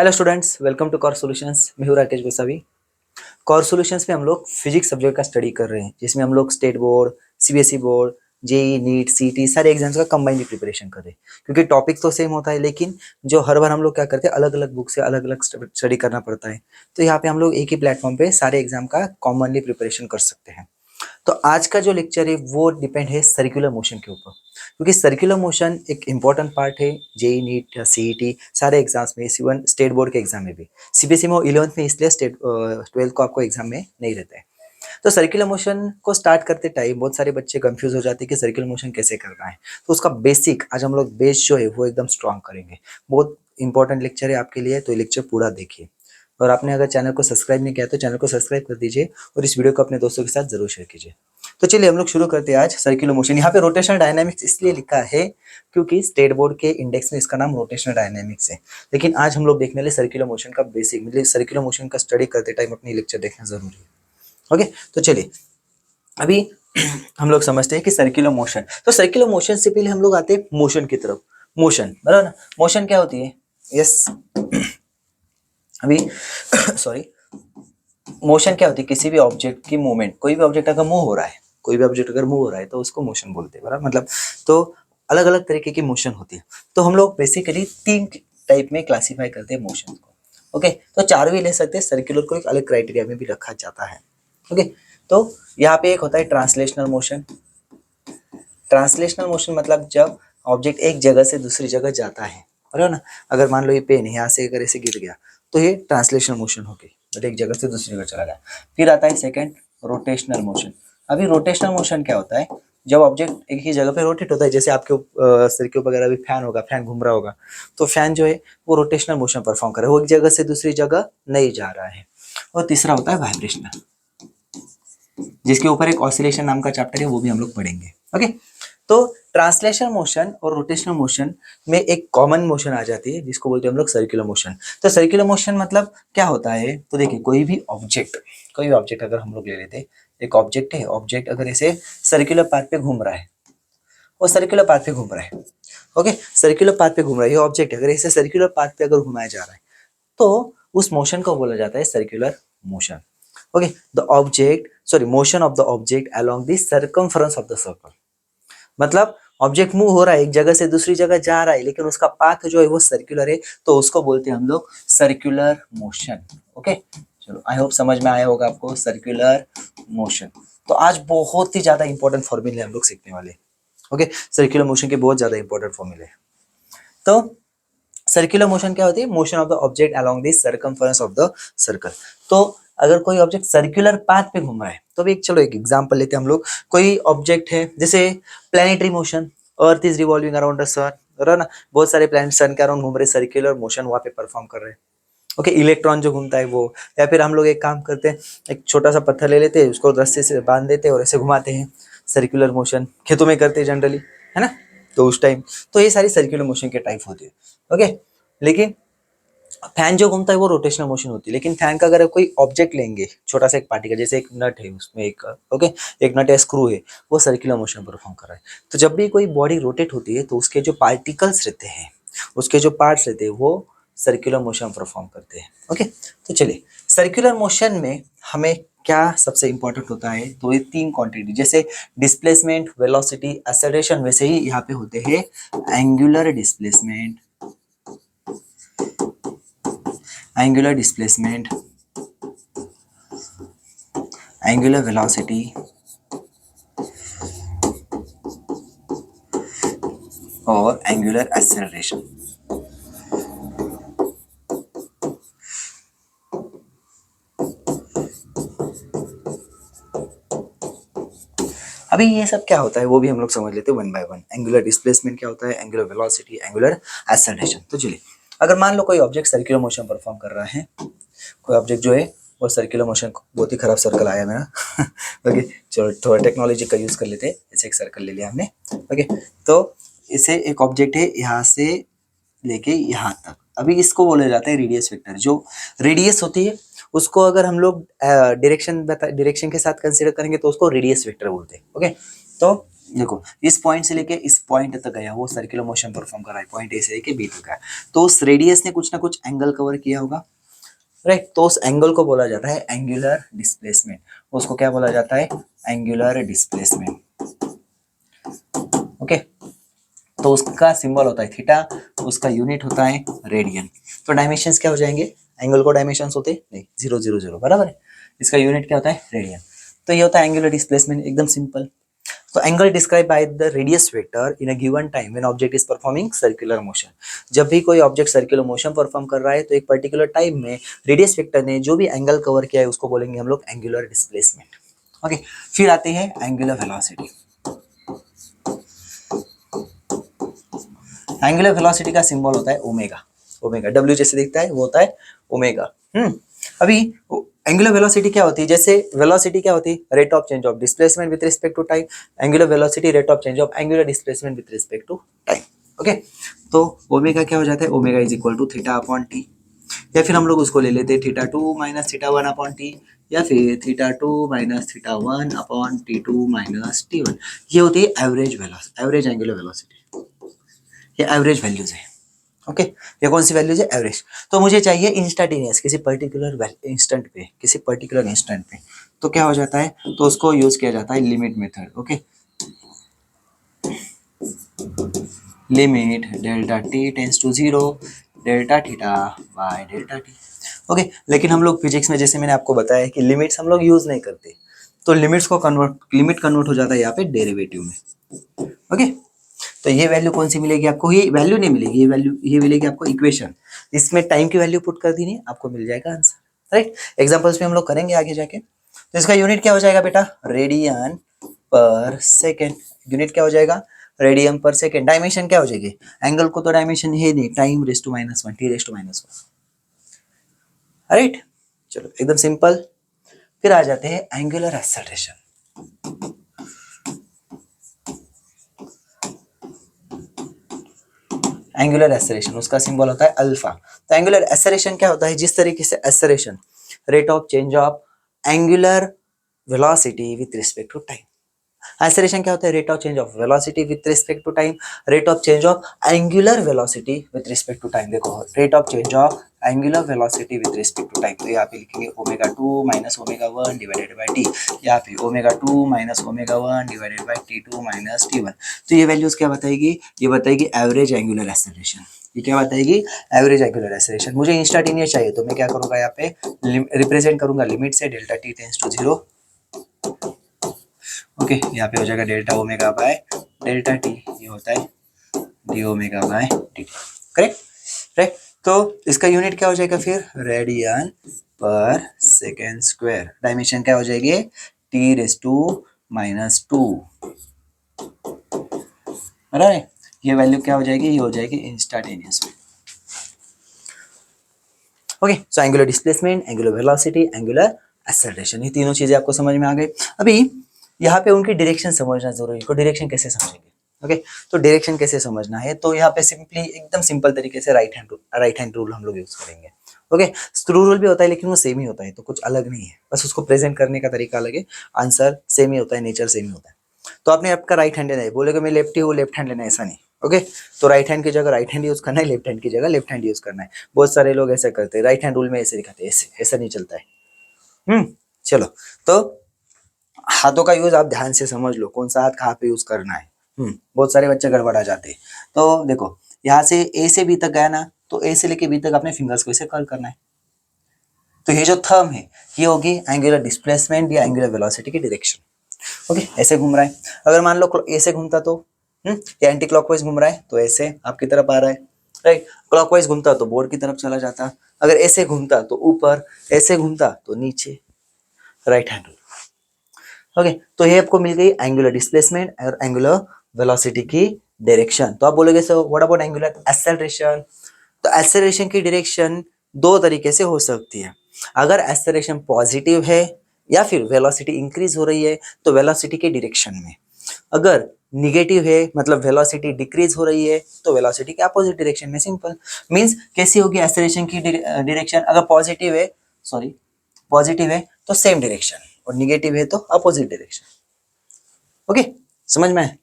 Hello students, welcome to Core Solutions. मैं हूं Rakesh Gosavi. Core solutions में हम लोग फिजिक्स सब्जेक्ट का स्टडी कर रहे हैं, जिसमें हम लोग state board, CBSE board, JEE, NEET, CET सारे एग्जाम्स का कंबाइंड प्रिपरेशन कर रहे हैं। क्योंकि टॉपिक तो सेम होता है, लेकिन जो हर बार हम लोग क्या करते हैं, अलग अलग बुक से अलग अलग स्टडी करना पड़ता है। तो यहाँ पे हम लोग एक ही प्लेटफॉर्म पे सारे एग्जाम का कॉमनली प्रिपरेशन कर सकते हैं। तो आज का जो लेक्चर है वो डिपेंड है सर्कुलर मोशन के ऊपर, क्योंकि सर्कुलर मोशन एक इंपॉर्टेंट पार्ट है जेई, नीट, सीईटी सारे एग्जाम्स में, इवन स्टेट बोर्ड के एग्जाम में भी। सीबीएसई में 11th में, इसलिए स्टेट 12th को आपको एग्जाम में नहीं रहता है। तो सर्कुलर मोशन को स्टार्ट करते टाइम बहुत सारे बच्चे कंफ्यूज हो जाते हैं कि सर्कुलर मोशन कैसे करना है। तो उसका बेसिक आज हम लोग बेस जो है वो एकदम स्ट्रॉन्ग करेंगे। बहुत इंपॉर्टेंट लेक्चर है आपके लिए, तो ये लेक्चर पूरा देखिए। और आपने अगर चैनल को सब्सक्राइब नहीं किया तो चैनल को सब्सक्राइब कर दीजिए और इस वीडियो को अपने दोस्तों के साथ जरूर शेयर कीजिए। तो चलिए हम लोग शुरू करते हैं आज सर्कुलर मोशन। यहाँ पे रोटेशनल डायनामिक्स इसलिए लिखा है क्योंकि स्टेट बोर्ड के इंडेक्स में इसका नाम रोटेशनल डायनामिक्स है। लेकिन आज हम लोग देखने वाले सर्कुलर मोशन का बेसिक, मतलब सर्कुलर मोशन का स्टडी करते टाइम अपनी लेक्चर देखना जरूरी है। ओके, तो चलिए अभी हम लोग समझते हैं कि सर्कुलर मोशन। तो सर्कुलर मोशन से पहले हम लोग आते हैं मोशन की तरफ। मोशन बराबर ना, मोशन क्या होती है? यस अभी सॉरी, मोशन क्या होती है? किसी भी ऑब्जेक्ट की मूवमेंट। कोई भी ऑब्जेक्ट अगर मूव हो रहा है, कोई भी ऑब्जेक्ट अगर मूव हो रहा है तो उसको मोशन बोलते हैं, बराबर। मतलब तो अलग अलग तरीके की मोशन होती है। तो हम लोग बेसिकली 3 टाइप में क्लासीफाई करते हैं मोशन को। ओके, तो 4 भी ले सकते हैं, सर्कुलर को एक अलग क्राइटेरिया में भी रखा जाता है। ओके, तो यहाँ पे एक होता है ट्रांसलेशनल मोशन। ट्रांसलेशनल मोशन मतलब जब ऑब्जेक्ट एक जगह से दूसरी जगह जाता है, बराबर ना। अगर मान लो ये पेन यहाँ से अगर ऐसे गिर गया तो ये ट्रांसलेशनल मोशन हो गई, बट एक जगह से दूसरी जगह चला गया। फिर आता है सेकंड, रोटेशनल मोशन। अभी रोटेशनल मोशन क्या होता है? जब ऑब्जेक्ट एक ही जगह पे रोटेट होता है, जैसे आपके सिर के ऊपर अगर अभी फैन होगा, फैन घूम रहा होगा, तो फैन जो है वो रोटेशनल मोशन परफॉर्म कर रहा है, वो एक जगह से दूसरी जगह नहीं जा रहा है। और तीसरा होता है वाइब्रेशनल, जिसके ऊपर एक ऑसिलेशन नाम का चैप्टर है, वो भी हम लोग पढ़ेंगे। ओके, तो ट्रांसलेशनल मोशन और रोटेशनल मोशन में एक कॉमन मोशन आ जाती है, जिसको बोलते हैं हम लोग सर्कुलर मोशन। तो सर्कुलर मोशन मतलब क्या होता है? तो देखिए, कोई भी ऑब्जेक्ट अगर हम लोग ले लेते, एक ऑब्जेक्ट है, ऑब्जेक्ट अगर ऐसे सर्कुलर पाथ पे घूम रहा है, वो सर्कुलर पाथ पे घूम रहा है। ओके, सर्कुलर पाथ पे घूम रहा है ये ऑब्जेक्ट, अगर ऐसे सर्कुलर पाथ पे अगर घुमाया जा रहा है तो उस मोशन को बोला जाता है circular motion. Okay, the object motion of the object along the circumference of the circle. मतलब ऑब्जेक्ट मूव हो रहा है, एक जगह से दूसरी जगह जा रहा है, लेकिन उसका पाथ जो है वो सर्कुलर है, तो उसको बोलते हैं हम लोग सर्कुलर मोशन। ओके, चलो आई होप समझ में आया होगा आपको सर्कुलर मोशन। तो आज बहुत ही ज्यादा इंपॉर्टेंट फॉर्मूले हम लोग सीखने वाले। ओके, सर्कुलर मोशन के बहुत ज्यादा इंपॉर्टेंट फॉर्मूले। तो सर्कुलर मोशन क्या होती है? Motion of the object along the circumference of the circle. तो अगर कोई ऑब्जेक्ट सर्कुलर पाथ पे घूम रहा है तो भी चलो एक एग्जांपल लेते हैं हम लोग। कोई ऑब्जेक्ट है, जैसे planetary motion, earth is revolving around the sun, है ना। बहुत सारे प्लैनेट सन के अराउंड घूम रहे, सर्कुलर मोशन वहां पे परफॉर्म कर रहे हैं। ओके, इलेक्ट्रॉन जो घूमता है वो, या फिर हम लोग एक काम करते हैं, एक छोटा सा पत्थर ले लेते हैं, उसको रस्से से बांध देते हैं और ऐसे घुमाते हैं। सर्कुलर मोशन खेतों में करते हैं जनरली, है ना। तो उस टाइम तो ये सारी सर्कुलर मोशन के टाइप होती है। ओके, लेकिन फैन जो घूमता है वो रोटेशनल मोशन होती है। लेकिन फैन का अगर कोई ऑब्जेक्ट लेंगे, छोटा सा एक पार्टिकल, जैसे एक नट है, उसमें एक ओके एक नट है, स्क्रू है, वो सर्कुलर मोशन परफॉर्म कर रहा है। तो जब भी कोई बॉडी रोटेट होती है तो उसके जो पार्टिकल्स रहते हैं, उसके जो पार्ट्स रहते हैं, वो सर्कुलर मोशन परफॉर्म करते हैं। ओके, तो चलिए सर्कुलर मोशन में हमें क्या सबसे इंपॉर्टेंट होता है? तो ये 3 क्वांटिटी, जैसे डिस्प्लेसमेंट, वेलोसिटी, एक्सेलरेशन, वैसे ही यहाँ पे होते हैं angular displacement, angular displacement, angular velocity और angular acceleration। अभी ये सब क्या होता है वो भी हम लोग समझ लेते हैं one by one. Angular displacement क्या होता है, एंगुलर वेलोसिटी, एंगुलर एक्सेलरेशन। तो चलिए, अगर मान लो कोई ऑब्जेक्ट सर्कुलर मोशन परफॉर्म कर रहा है, कोई ऑब्जेक्ट जो है वो सर्कुलर मोशन, बहुत ही खराब सर्कल आया मेरा ओके, चलो थोड़ा टेक्नोलॉजी का यूज कर लेते हैं। ऐसे एक सर्कल ले लिया हमने। ओके, तो इसे एक ऑब्जेक्ट है यहाँ से लेके यहाँ तक, अभी इसको बोला जाता है रेडियस वेक्टर। जो रेडियस होती है उसको अगर हम लोग डायरेक्शन के साथ कंसीडर करेंगे तो उसको रेडियस वेक्टर बोलते हैं। ओके, तो देखो इस पॉइंट से लेके इस पॉइंट तक गया, वो सर्कुलर मोशन परफॉर्म कर रहा है, पॉइंट ए से लेके बी तक है, तो उस रेडियस ने कुछ ना कुछ एंगल कवर किया होगा, राइट। तो उस एंगल को बोला जाता है एंगुलर डिस्प्लेसमेंट। उसको क्या बोला जाता है? Angular displacement. ओके, तो उसका सिंबल होता है थीटा, उसका यूनिट होता है रेडियन। तो डायमेंशंस क्या हो जाएंगे? एंगल को डायमेंशंस होते नहीं, 0 0 0, बराबर है। इसका यूनिट क्या होता है? रेडियन। तो ये होता है एंगुलर डिस्प्लेसमेंट, एकदम सिंपल। तो angle describe by the radius vector in a given time when object is performing circular motion. जब भी कोई ऑब्जेक्ट सर्कुलर मोशन परफॉर्म कर रहा है तो एक पर्टिकुलर टाइम में रेडियस वेक्टर ने जो भी एंगल कवर किया है उसको बोलेंगे हम लोग एंगुलर डिस्प्लेसमेंट। ओके, फिर आते हैं एंगुलर वेलोसिटी। एंगुलर वेलोसिटी का सिंबल होता है ओमेगा। ओमेगा डब्ल्यू जैसे दिखता है वो होता है ओमेगा। अभी एंगुलर वेलोसिटी क्या होती है? जैसे वेलोसिटी क्या होती है? Rate of change of displacement with respect to time. Angular velocity rate of change of angular displacement with respect to time. Okay, तो ओमेगा क्या हो जाता है? Omega is equal to theta upon T, या फिर हम लोग उसको ले लेते हैं theta 2 minus theta 1 upon T, या फिर theta 2 minus theta 1 upon T 2 minus T 1। ये होती है average velocity, average angular velocity. ये एवरेज वैल्यूज है। ओके, ये कौन सी वैल्यूज है? एवरेज। तो मुझे चाहिए इंस्टेंटेनियस, किसी पर्टिकुलर इंस्टेंट पे, किसी पर्टिकुलर इंस्टेंट पे। तो क्या हो जाता है? तो उसको यूज किया जाता है limit method. Okay, limit delta T tends to 0 delta theta by delta T. Okay, लेकिन हम लोग फिजिक्स में जैसे मैंने आपको बताया कि लिमिट्स हम लोग यूज नहीं करते, तो लिमिट्स को लिमिट कन्वर्ट हो जाता है यहाँ पे डेरिवेटिव में। ओके, तो ये वैल्यू कौन सी मिलेगी आपको? ये वैल्यू नहीं मिलेगी, ये वैल्यू ये मिलेगी आपको इक्वेशन। इसमें टाइम की वैल्यू पुट कर दी नहीं, आपको मिल जाएगा आंसर, राइट। एग्जांपल्स में हम लोग करेंगे आगे जाके। तो इसका यूनिट क्या हो जाएगा बेटा? रेडियन पर सेकेंड। यूनिट क्या हो जाएगा? रेडियन पर सेकेंड। डायमेंशन क्या हो जाएगी? एंगल को तो डायमेंशन है नहीं, time raise to minus 1, T raise to minus 1, right. चलो एकदम सिंपल। फिर आ जाते हैं एंगुलर एक्सेलरेशन। एंगुलर एक्सेलरेशन, उसका सिंबल होता है अल्फा। तो एंगुलर एक्सेलरेशन क्या होता है? जिस तरीके से acceleration, rate of change of angular velocity with respect to time. Acceleration क्या होता है? Rate of change of velocity with respect to time, rate of change of angular velocity with respect to time. देखो rate of change of angular velocity with respect to time, तो यहाँ पे लिखेंगे omega 2 minus omega 1 divided by T, यहाँ पे omega 2 minus omega 1 divided by T 2 minus T 1। तो ये values क्या बताएगी? ये बताएगी एवरेज एंगुलर एक्सेलरेशन। ये क्या बताएगी? Average angular acceleration. मुझे इंस्टेंटेनियस चाहिए तो मैं क्या करूंगा? यहाँ पे रिप्रेजेंट करूंगा लिमिट से, delta T tends to 0। Okay, यहाँ पे हो जाएगा delta omega by delta T, ये होता है D omega by T, correct, right. तो इसका यूनिट क्या हो जाएगा फिर? रेडियन पर सेकेंड स्क्वायर। डायमेंशन क्या हो जाएगी? T raise to minus 2, right. ये वैल्यू क्या हो जाएगी? ये हो जाएगी इंस्टेंटेनियस में। Okay, so angular displacement, angular velocity, angular acceleration, ये तीनों चीजें आपको समझ में आ गई। अभी यहाँ पे उनकी डायरेक्शन समझना जरूरी है। डायरेक्शन कैसे समझेंगे? ओके, तो डायरेक्शन कैसे समझना है? तो यहाँ पे सिंपली एकदम सिंपल तरीके से राइट हैंड रूल हम लोग यूज करेंगे। ओके, स्क्रू रूल भी होता है लेकिन वो सेम ही होता है, तो कुछ अलग नहीं है, बस उसको प्रेजेंट करने का तरीका अलग है, आंसर सेम ही होता है, नेचर सेम ही होता है। तो आपने आपका राइट हैंड लेना है, बोलेगा मैं लेफ्टी हूँ, लेफ्ट हैंड लेना है, ऐसा नहीं। ओके, तो राइट हैंड की जगह राइट हैंड यूज करना है, लेफ्ट हैंड की जगह लेफ्ट हैंड यूज करना है। बहुत सारे लोग ऐसा करते हैं, राइट हैंड रूल में ऐसे दिखाते हैं, ऐसे ऐसा नहीं चलता है। चलो, तो हाथों का यूज आप ध्यान से समझ लो, कौन सा हाथ कहाँ पे यूज करना है। बहुत सारे बच्चे गड़बड़ा जाते हैं। तो देखो यहाँ से ए से बी तक गया ना, तो ए से लेके बी तक अपने फिंगर्स को ऐसे कर्ल करना है। तो ये जो थंब है ये होगी एंगुलर डिस्प्लेसमेंट या एंगुलर वेलोसिटी की डायरेक्शन। ओके, ऐसे घूम रहा है। अगर मान लो ऐसे घूमता तो ये एंटी क्लॉकवाइज घूम रहा है तो ऐसे आपकी तरफ आ रहा है, राइट। क्लॉकवाइज घूमता तो बोर्ड की तरफ चला जाता। अगर ऐसे घूमता तो ऊपर, ऐसे घूमता तो नीचे, राइट हैंड रूल। ओके, तो ये आपको मिल गई एंगुलर डिस्प्लेसमेंट और एंगुलर वेलोसिटी की डायरेक्शन। तो आप बोलोगे sir what about angular acceleration? तो एक्सेलरेशन की डायरेक्शन दो तरीके से हो सकती है। अगर एक्सेलरेशन पॉजिटिव है या फिर वेलोसिटी इंक्रीज हो रही है तो वेलोसिटी के डायरेक्शन में, अगर निगेटिव है मतलब वेलोसिटी डिक्रीज हो रही है तो वेलोसिटी के अपोजिट डायरेक्शन में। सिंपल मींस कैसी होगी एक्सेलरेशन की डायरेक्शन? अगर पॉजिटिव है तो सेम डायरेक्शन, और निगेटिव है तो अपोजिट डायरेक्शन। ओके, समझ में आया?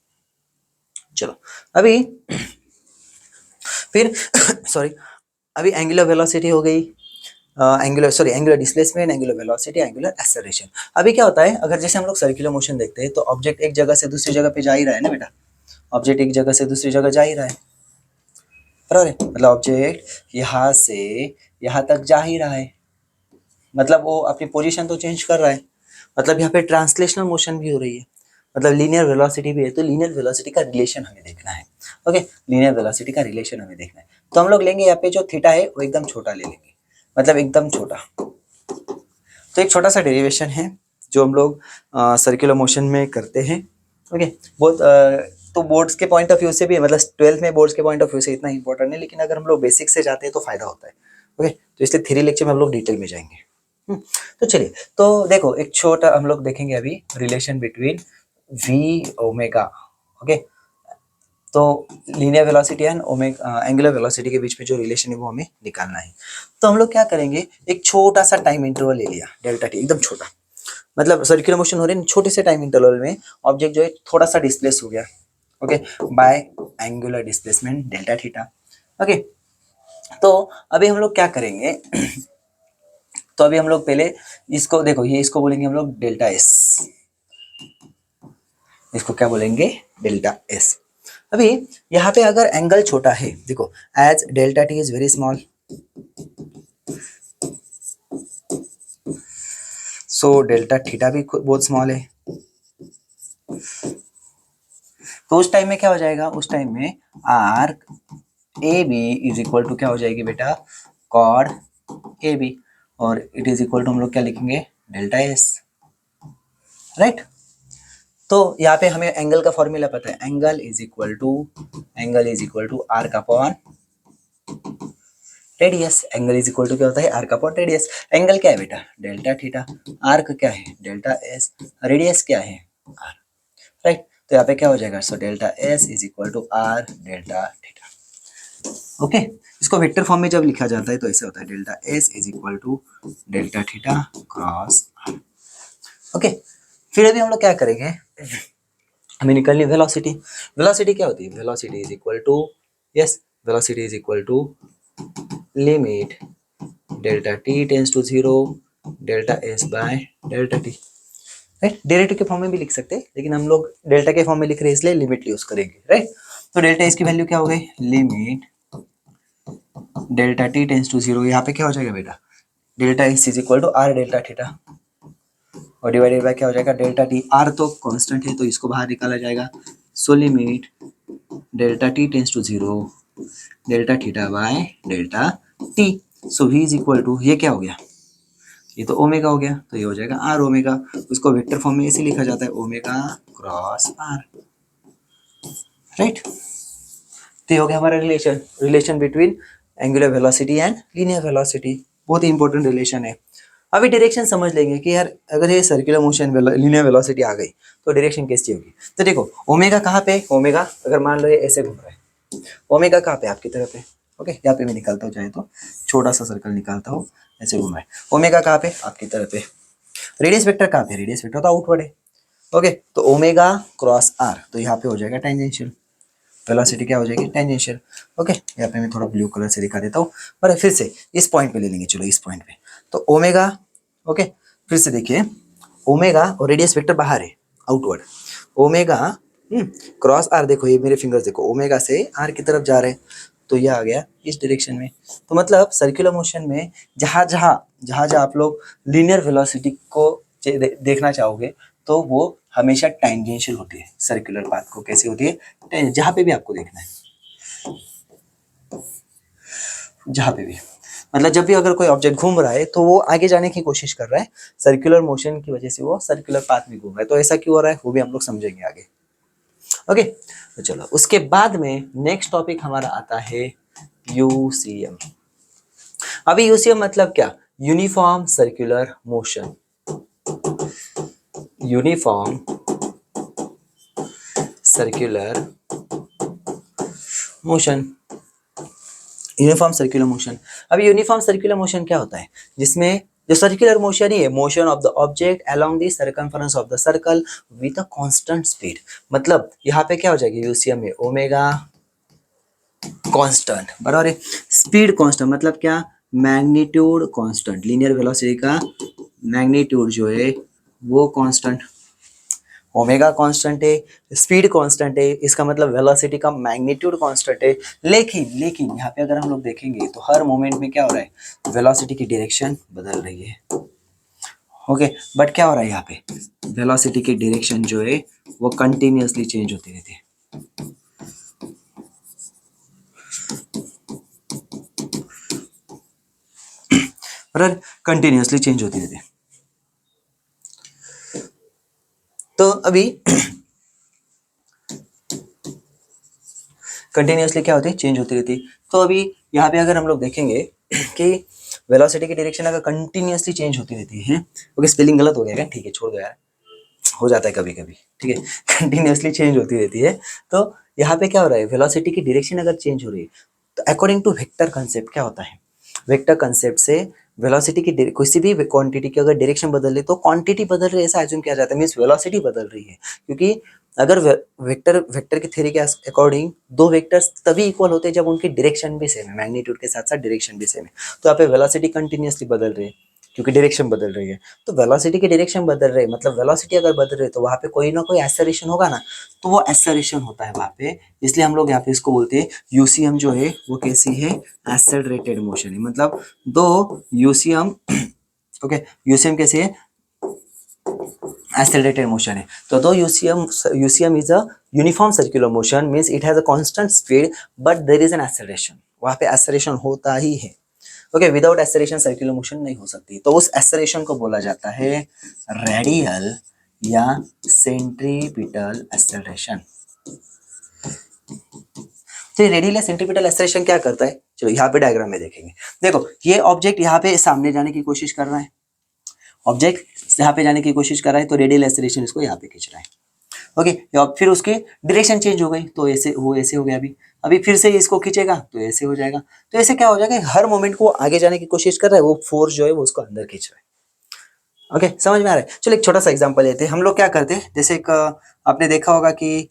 चलो अभी फिर सॉरी, अभी एंगुलर वेलोसिटी हो गई, angular displacement, angular velocity, angular acceleration. अभी क्या होता है, अगर जैसे हम लोग सर्कुलर मोशन देखते हैं तो ऑब्जेक्ट एक जगह से दूसरी जगह पे जा ही रहा है ना बेटा, ऑब्जेक्ट एक जगह से दूसरी जगह जा ही रहा है, बराबर है, मतलब ऑब्जेक्ट यहाँ से यहाँ तक जा ही रहा है, मतलब वो अपनी पोजीशन तो चेंज कर रहा है, मतलब यहाँ पे ट्रांसलेशनल मोशन भी हो रही है, मतलब लीनियर वेलोसिटी भी है, तो लीनियर वेलोसिटी का रिलेशन हमें देखना है। ओके, लीनियर वेलोसिटी का रिलेशन हमें देखना है, तो हम लोग लेंगे यहाँ पे जो थीटा है वो एकदम छोटा ले लेंगे, मतलब एकदम छोटा। तो एक छोटा सा डेरिवेशन है जो हम लोग सर्कुलर मोशन में करते हैं। ओके, बहुत तो बोर्ड्स के पॉइंट ऑफ व्यू से भी, मतलब 12th में बोर्ड्स के पॉइंट ऑफ व्यू से इतना इंपॉर्टेंट है, लेकिन अगर हम लोग बेसिक से जाते हैं तो फायदा होता है। ओके, तो इसलिए थ्योरी लेक्चर में हम लोग डिटेल में जाएंगे। तो चलिए, तो देखो एक छोटा हम लोग देखेंगे अभी relation between v omega. Okay, तो linear velocity and omega angular velocity के बीच में जो रिलेशन है वो हमें निकालना है। तो हम लोग क्या करेंगे, एक छोटा सा टाइम इंटरवल ले लिया डेल्टा टी, एकदम छोटा, मतलब सर्कुलर मोशन हो रहे हैं, छोटे से टाइम इंटरवल में ऑब्जेक्ट जो है थोड़ा सा डिस्प्लेस हो गया, okay, by angular displacement delta theta. Okay, तो अभी हम लोग क्या करेंगे तो अभी हम लोग पहले इसको देखो, ये इसको बोलेंगे हम लोग डेल्टा एस, इसको क्या बोलेंगे, डेल्टा एस। अभी यहाँ पे अगर एंगल छोटा है, देखो as delta T is very small, so delta theta भी बहुत स्मॉल है, तो उस टाइम में क्या हो जाएगा, उस टाइम में arc A B is equal to क्या हो जाएगी बेटा, कॉड ए बी, और इट इज इक्वल टू हम लोग क्या लिखेंगे, डेल्टा एस, राइट। तो यहाँ पे हमें एंगल का फॉर्मूला पता है, angle is equal to R का upon radius, angle is equal to क्या होता है, आर का अपॉन रेडियस। एंगल क्या है बेटा, डेल्टा थीटा, आर्क क्या है, डेल्टा एस, रेडियस क्या है, आर, राइट। तो यहाँ पे क्या हो जाएगा, so delta S is equal to are delta theta. Okay, इसको वेक्टर फॉर्म में जब लिखा जाता है तो ऐसे होता है, delta S is equal to delta theta cross R. Okay, फिर अभी हम लोग क्या करेंगे, हमें निकलनी वेलोसिटी। वेलोसिटी क्या होती है, velocity is equal to, yes, velocity is equal to limit delta T tends to 0 delta S by delta T, right. Derivative के फॉर्म में भी लिख सकते हैं, लेकिन हम लोग डेल्टा के फॉर्म में लिख रहे हैं इसलिए लिमिट यूज करेंगे, राइट। तो डेल्टा एस की वैल्यू क्या हो गई, limit delta T tends to 0, यहाँ पे क्या हो जाएगा बेटा, delta S is equal to are delta theta, और डिवाइडेड बाय क्या हो जाएगा, डेल्टा टी, आर तो कांस्टेंट है तो इसको बाहर निकाला जाएगा, so limit delta T tends to 0 delta theta by delta t, so v is equal to, ये क्या हो गया, ये तो ओमेगा हो गया, तो ये हो जाएगा आर ओमेगा, उसको वेक्टर फॉर्म में ऐसे लिखा जाता है, ओमेगा क्रॉस आर, राइट। तो ये हो गया हमारा relation between angular velocity and linear velocity, बहुत ही इंपॉर्टेंट रिलेशन है। अभी डायरेक्शन समझ लेंगे कि यार अगर ये सर्कुलर मोशन लीनियर वेलोसिटी आ गई तो डायरेक्शन कैसी होगी। तो देखो ओमेगा कहाँ पे, ओमेगा अगर मान लो ये ऐसे घूम रहा है, ओमेगा कहाँ पे, आपकी तरफ है, ओके, यहाँ पे मैं निकालता हूँ, चाहे तो छोटा सा सर्कल निकालता हूँ, ऐसे घूम रहा है, ओमेगा कहाँ पे, आपकी तरफ है, रेडियस वेक्टर कहाँ पे, रेडियस वेक्टर तो आउटवर्ड है, ओके, तो ओमेगा क्रॉस आर, तो यहाँ पे हो जाएगा टेंजेंशियल, वेलोसिटी क्या हो जाएगी, टेंजेंशियल। ओके, यहाँ पे मैं थोड़ा ब्लू कलर से दिखा देता हूँ, पर फिर से इस पॉइंट पे ले लेंगे, चलो इस पॉइंट पे, तो ओमेगा, ओके, फिर से देखिए ओमेगा और रेडियस वेक्टर बाहर है, आउटवर्ड, ओमेगा क्रॉस आर, देखो ये मेरे फिंगर्स देखो, ओमेगा से आर की तरफ जा रहे हैं, तो ये आ गया इस डायरेक्शन में। तो मतलब सर्कुलर मोशन में जहाँ जहाँ आप लोग लीनियर वेलोसिटी को देखना चाहोगे तो वो हमेशा टेंजेंशियल होती है, सर्कुलर पाथ को कैसी होती है, जहाँ पे भी आपको देखना है, जहाँ पे भी, मतलब जब भी अगर कोई ऑब्जेक्ट घूम रहा है तो वो आगे जाने की कोशिश कर रहा है, सर्कुलर मोशन की वजह से वो सर्कुलर पाथ में घूम रहा है, तो ऐसा क्यों हो रहा है वो भी हम लोग समझेंगे आगे। ओके, तो चलो उसके बाद में नेक्स्ट टॉपिक हमारा आता है यूसीएम। अभी यूसीएम मतलब क्या, uniform circular motion, uniform circular motion, uniform circular motion. अभी यूनिफॉर्म सर्कुलर मोशन क्या होता है, जिसमें जो सर्कुलर मोशन ही है, motion of the object along the circumference of the circle with a constant speed. मतलब यहाँ पे क्या हो जाएगी, यूसीएम में ओमेगा कांस्टेंट बराबर है, स्पीड कांस्टेंट मतलब क्या, मैग्नीट्यूड कांस्टेंट, लीनियर वेलोसिटी का मैग्नीट्यूड जो है वो कांस्टेंट, ओमेगा कांस्टेंट है, स्पीड कांस्टेंट है, इसका मतलब वेलोसिटी का मैग्नीट्यूड कांस्टेंट है। लेकिन लेकिन यहाँ पे अगर हम लोग देखेंगे तो हर मोमेंट में क्या हो रहा है, वेलोसिटी की डायरेक्शन बदल रही है। ओके, बट क्या हो रहा है यहाँ पे, वेलोसिटी की डायरेक्शन जो है वो कंटिन्यूअसली चेंज होती रहती है। बराबर, कंटिन्यूअसली चेंज होती रहती है। तो अभी कंटिन्यूअसली क्या होती है, चेंज होती रहती है। तो अभी यहाँ पे अगर हम लोग देखेंगे कि वेलोसिटी की डायरेक्शन अगर कंटिन्यूअसली चेंज होती रहती है, ओके स्पेलिंग गलत हो गया क्या, ठीक है छोड़ दो यार, हो जाता है कभी कभी, ठीक है, कंटिन्यूअसली चेंज होती रहती है। तो यहाँ पे क्या हो रहा है, वेलोसिटी की डायरेक्शन अगर चेंज हो रही है तो अकॉर्डिंग टू वेक्टर कंसेप्ट क्या होता है, वेक्टर कंसेप्ट से वेलोसिटी की किसी भी क्वांटिटी की अगर डायरेक्शन बदल रही है तो क्वांटिटी बदल रही है ऐसा एज्यूम किया जाता है, मींस वेलोसिटी बदल रही है। क्योंकि अगर वेक्टर वेक्टर की थ्योरी के अकॉर्डिंग दो वेक्टर्स तभी इक्वल होते हैं जब उनकी डायरेक्शन भी सेम है, मैग्नीट्यूड के साथ साथ डायरेक्शन भी सेम है। तो यहाँ पे वेलोसिटी कंटिन्यूअसली बदल रही है क्योंकि डायरेक्शन बदल रही है। तो वेलोसिटी की डायरेक्शन बदल रही है मतलब वेलोसिटी अगर बदल रही है तो वहाँ पे कोई ना कोई एक्सेलरेशन होगा ना, तो वो एक्सेलरेशन होता है वहाँ पे, इसलिए हम लोग यहाँ पे इसको बोलते हैं यूसीएम जो है वो कैसी है, एक्सेलरेटेड मोशन है। मतलब दो यूसीएम ओके, यूसीएम कैसी है, accelerated motion है। तो दो UCM is a uniform circular motion, means it has a constant speed but there is an acceleration, वहाँ पे एक्सेलरेशन होता ही है। Okay, without acceleration circular motion नहीं हो सकती। तो उस एक्सेलरेशन को बोला जाता है रेडियल या सेंट्रीपिटल एक्सेलरेशन। तो रेडियल या सेंट्रीपिटल एक्सेलरेशन क्या करता है, चलो यहाँ पे डायग्राम में देखेंगे। देखो ये ऑब्जेक्ट यहाँ पे सामने जाने की कोशिश कर रहा है, ऑब्जेक्ट यहाँ पे जाने की कोशिश कर रहा है तो रेडियल एक्सेलरेशन इसको यहाँ पे खींच रहा है। ओके, फिर उसकी डायरेक्शन चेंज हो गई तो ऐसे वो ऐसे हो गया, अभी अभी फिर से इसको खींचेगा तो ऐसे हो जाएगा। तो ऐसे क्या हो जाएगा, हर मोमेंट को आगे जाने की कोशिश कर रहा है, वो फोर्स जो है वो उसको अंदर खींच रहा है। ओके, समझ में आ रहा है। चलो एक छोटा सा एग्जांपल लेते हैं। हम लोग क्या करते हैं, जैसे एक आपने देखा होगा कि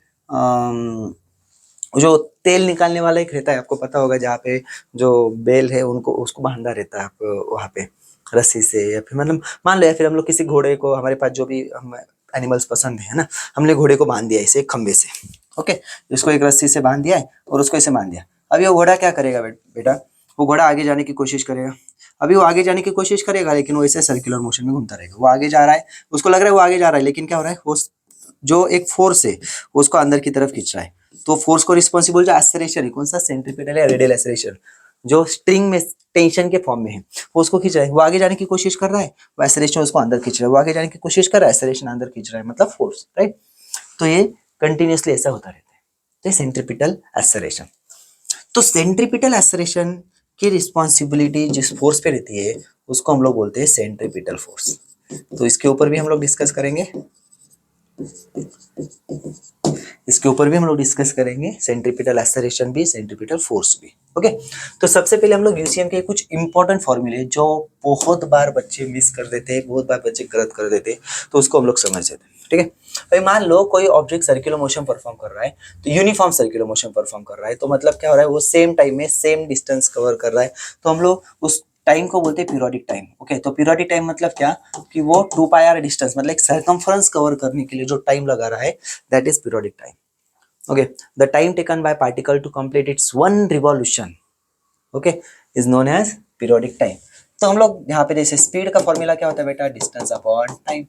जो तेल निकालने वाला एक रहता है, आपको पता होगा, जहाँ पे जो बैल है उनको उसको बांधा रहता है वहाँ पे रस्सी से, या फिर मतलब मान लो, या फिर हम लोग किसी घोड़े को, हमारे पास जो भी हम एनिमल्स पसंद है ना, हमने घोड़े को बांध दिया इसे खंबे से। ओके, इसको एक रस्सी से बांध दिया है और उसको ऐसे बांध दिया। अभी वो घोड़ा क्या करेगा बेटा, वो घोड़ा आगे जाने की कोशिश करेगा। अभी वो आगे जाने की कोशिश करेगा लेकिन वो ऐसे सर्कुलर मोशन में घूमता रहेगा, वो आगे जा रहा है, उसको लग रहा है वो आगे जा रहा है, लेकिन क्या हो रहा है, वो जो एक फोर्स है वो उसको अंदर की तरफ खींच रहा है। तो फोर्स को रिस्पॉन्सिबल जो एक्सेलरेशन है, कौन सा, सेंट्रीपिटल या रेडियल एक्सेलरेशन, जो स्ट्रिंग में टेंशन के फॉर्म में है, वो उसको खींच रहा है। वो आगे जाने की कोशिश कर रहा है, वो एक्सेलरेशन उसको अंदर खींच रहा है, वो आगे जाने की कोशिश कर रहा है, एक्सेलरेशन अंदर खींच रहा है, मतलब फोर्स, राइट। तो ये कंटिन्यूअसली ऐसा होता रहता है, तो सेंट्रीपिटल एक्सेलरेशन। तो सेंट्रीपिटल एक्सेलरेशन की रिस्पॉन्सिबिलिटी जिस फोर्स पे रहती है उसको हम लोग बोलते हैं सेंट्रीपिटल फोर्स। तो इसके ऊपर भी हम लोग डिस्कस करेंगे, इसके ऊपर भी हम लोग डिस्कस करेंगे, सेंट्रीपिटल एक्सेलरेशन भी, सेंट्रीपिटल फोर्स भी। ओके, तो सबसे पहले हम लोग यूसीएम के कुछ इंपॉर्टेंट फॉर्मूले जो बहुत बार बच्चे मिस कर देते हैं, बहुत बार बच्चे गलत कर देते हैं, तो उसको हम लोग समझ लेते हैं। ठीक है भाई, मान लो कोई ऑब्जेक्ट सर्कुलर मोशन परफॉर्म कर रहा है, तो यूनिफॉर्म सर्कुलर मोशन परफॉर्म कर रहा है, तो मतलब क्या हो रहा है, वो सेम टाइम में सेम डिस्टेंस कवर कर रहा है, तो हम लोग उस टाइम को बोलते हैं पीरियोडिक टाइम। ओके, तो पीरियोडिक टाइम मतलब क्या, कि वो 2πr डिस्टेंस मतलब एक सर्कमफरेंस कवर करने के लिए जो टाइम लगा रहा है, that is periodic time. okay, the time taken by particle to complete its one revolution, okay, is known as periodic time। तो हम लोग यहाँ पे जैसे स्पीड का फॉर्मूला क्या होता है बेटा, डिस्टेंस अपॉन टाइम,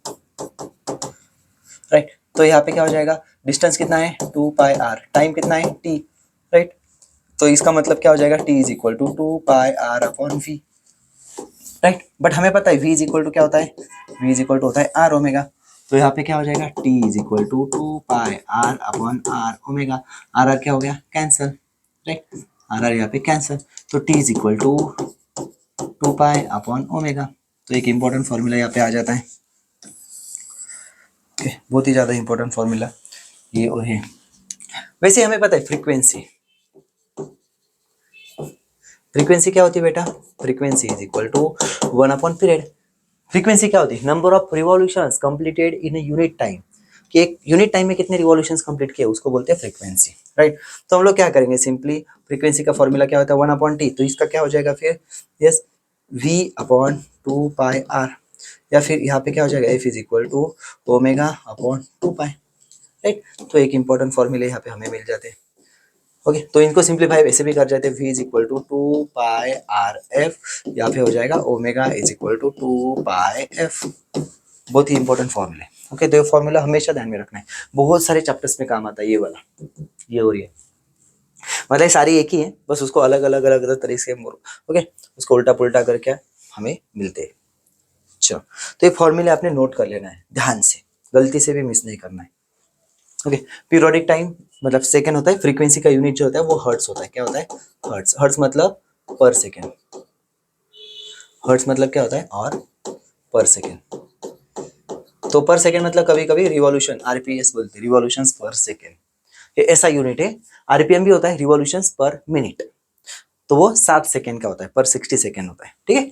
राइट। तो यहाँ पे क्या हो जाएगा, डिस्टेंस कितना है 2πr, टाइम कितना है t, राइट। तो इसका मतलब क्या हो जाएगा, t is equal to 2πr upon v, right. But हमें पता है v इज इक्वल टू क्या होता है, v इज इक्वल टू होता है r ओमेगा। तो यहाँ पे क्या हो जाएगा, t is equal to 2πr upon r omega, r क्या हो गया, कैंसल, राइट, r यहाँ पे कैंसल, तो t is equal to 2π upon omega. तो एक इंपॉर्टेंट फॉर्मूला यहाँ पे आ जाता है, ओके, बहुत ही ज्यादा इंपॉर्टेंट फॉर्मूला ये और है। वैसे हमें पता है फ्रीक्वेंसी, फ्रीक्वेंसी क्या होती है बेटा, frequency is equal to 1 upon period. Frequency क्या होती है? Number of revolutions completed in a unit time, कि एक यूनिट टाइम में कितने रिवॉल्यूशंस कंप्लीट किए उसको बोलते हैं फ्रीक्वेंसी, राइट। तो हम लोग क्या करेंगे, सिंपली फ्रीक्वेंसी का फॉर्मूला क्या होता है, 1/t, तो इसका क्या हो जाएगा फिर, यस, v/2πr, या फिर यहाँ पे क्या हो जाएगा, f is equal to ω/2π, right. तो एक इंपॉर्टेंट फॉर्मूले यहाँ पे हमें मिल जाते हैं। ओके, तो इनको सिंप्लीफाई वैसे भी कर जाते हैं, v is equal to 2πrf, या फिर हो जाएगा omega is equal to 2πf। बहुत ही इंपॉर्टेंट फॉर्मूले। ओके, तो ये फॉर्मूला हमेशा ध्यान में रखना है, बहुत सारे चैप्टर्स में काम आता है ये वाला, ये और ये, मतलब सारी एक ही है, बस उसको अलग अलग अलग अलग तरीके से ओके, उसको उल्टा पुल्टा करके हमें मिलते हैं। चलो, तो ये फॉर्मूले आपने नोट कर लेना है ध्यान से, गलती से भी मिस नहीं करना है। ओके, पीरियोडिक टाइम मतलब सेकंड होता है, फ्रीक्वेंसी का यूनिट जो होता है वो हर्ट्स होता है। क्या होता है? हर्ट्स। हर्ट्स मतलब पर सेकेंड, हर्ट्स मतलब क्या होता है, और पर सेकेंड। तो पर सेकेंड मतलब कभी कभी रिवॉल्यूशन, आरपीएस बोलते हैं, रिवॉल्यूशंस पर सेकेंड, ये ऐसा यूनिट है। आरपीएम भी होता है रिवॉल्यूशंस पर मिनट, तो वो 7 सेकेंड का होता है, पर 60 सेकेंड होता है, ठीक है।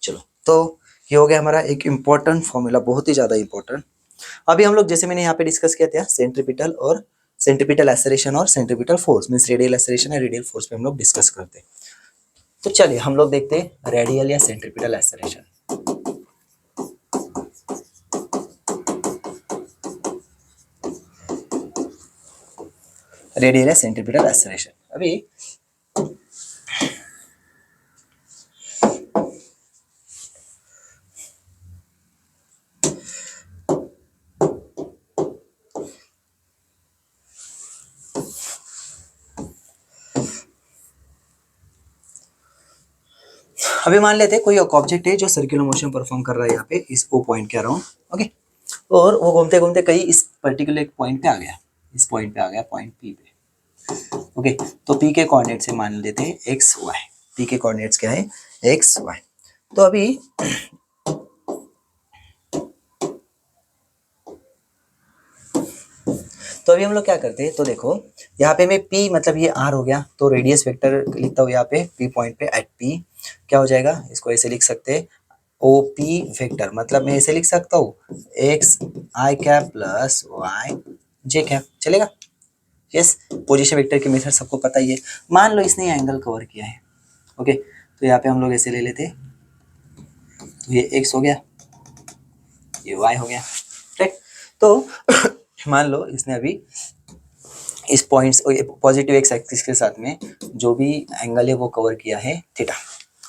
चलो, तो ये हो गया हमारा एक इंपॉर्टेंट फॉर्मूला, बहुत ही ज्यादा इंपॉर्टेंट। अभी हम लोग जैसे मैंने यहाँ पे डिस्कस किया था, सेंट्रीपिटल और सेंट्रीपिटल एक्सेलरेशन और centripetal force, means radial acceleration या रेडियल फोर्स पे हम लोग डिस्कस करते हैं। तो चलिए हम लोग देखते हैं रेडियल या सेंट्रीपिटल एक्सेलरेशन। रेडियल या सेंट्रीपिटल एक्सेलरेशन, अभी मान लेते हैं कोई ऑब्जेक्ट है जो सर्कुलर मोशन परफॉर्म कर रहा है यहाँ पे, इस वो पॉइंट के अराउंड, ओके, और वो घूमते घूमते कहीं इस पर्टिकुलर एक पॉइंट पे आ गया, इस पॉइंट पे आ गया, पॉइंट पी पे। ओके, तो पी के कोऑर्डिनेट से मान लेते हैं एक्स वाई, पी के कोऑर्डिनेट्स क्या है, एक्स वाई। तो अभी हम लोग क्या करते हैं, तो देखो यहाँ पे मैं P मतलब ये R हो गया, तो रेडियस वेक्टर लिखता हूँ यहाँ पे P पॉइंट पे, एट P क्या हो जाएगा, इसको ऐसे लिख सकते हैं, OP वेक्टर, मतलब मैं ऐसे लिख सकता हूँ एक्स आई कैप प्लस वाई जे कैप, चलेगा। यस, पोजीशन वेक्टर के मेथड सबको पता ही है। मान लो इसने एंगल कवर किया है, ओके, तो यहाँ पे हम लोग ऐसे ले लेते, तो ये एक्स हो गया, ये वाई हो गया, राइट। तो मान लो इसने अभी इस पॉइंट्स पॉजिटिव एक्स एक्सिस के साथ में जो भी एंगल है वो कवर किया है थीटा,